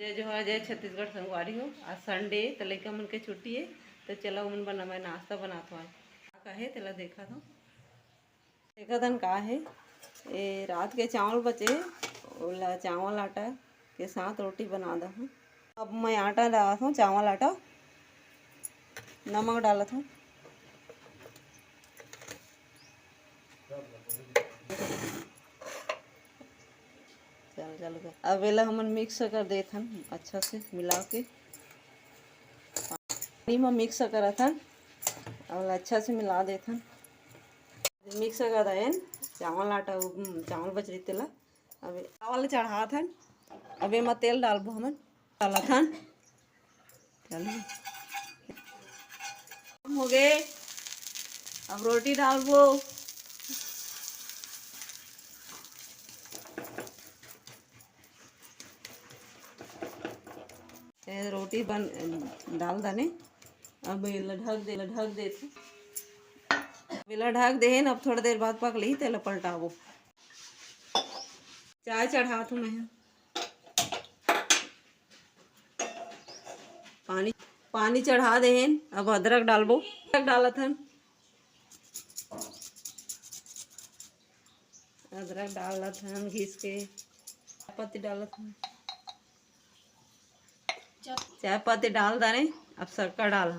जय जोहार, जय छत्तीसगढ़ संगवारी हो। आज संडे तो लइका मन के छुट्टी है तो चला उमन बना मैं नाश्ता बनाता हूँ। का है तेला देखा था का है ये रात के चावल बचे ओला चावल आटा के साथ रोटी बना दा हूँ। अब मैं आटा डाला था, चावल आटा नमक डाला था, चल अब वेला हमन मिक्स कर देथन अच्छा से मिला के पानी में मिक्स करथन और अच्छा से मिला देथन। मिक्स कर देन चावल आटा चावल बच रही तेला अब चावल चढ़ाथन। अब एमा तेल डालबो हमन डालथन। चलिए हो गए, अब रोटी डालबो। रोटी बन डाल दने अब ढक दे ढक दे। अब थोड़ी देर बाद पक ली तेल पलटाबो। चाय चढ़ा तू मैं पानी चढ़ा देन। अब अदरक डालबो, अदरक डालथन, अदरक डालथन घिस के। पत्ती डालथन, चाय पत्ती डाल दाने। अब शक्कर डाल,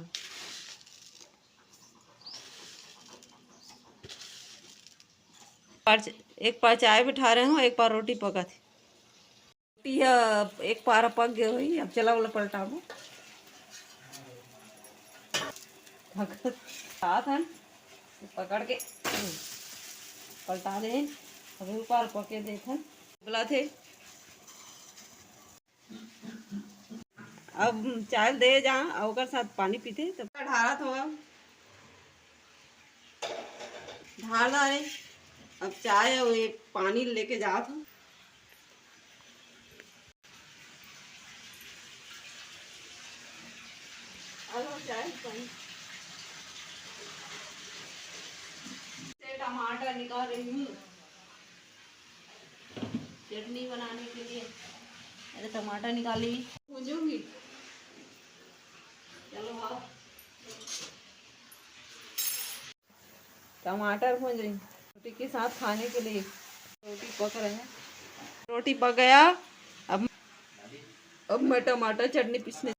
एक पार चाय बिठा रहे हो, एक पार रोटी पका थी। रोटी एक पार पक गई हुई। अब चला वाला पलटाबो हाथ हन पकड़ के पलटा दे। अभी ऊपर पके देखन बोला थे। अब चाय दे जा और साथ पानी पीते तब ढारा तो ढार डाले। अब चाय और एक पानी लेके जात हूँ। चाय पानी से टमाटर निकाल रही हूँ चटनी बनाने के लिए। अरे टमाटर निकाली भूनूंगी। चलो आओ, टमाटर भून रही रोटी के साथ खाने के लिए। रोटी पक रहे हैं, रोटी पक गया। अब मैं टमाटर चटनी पीसने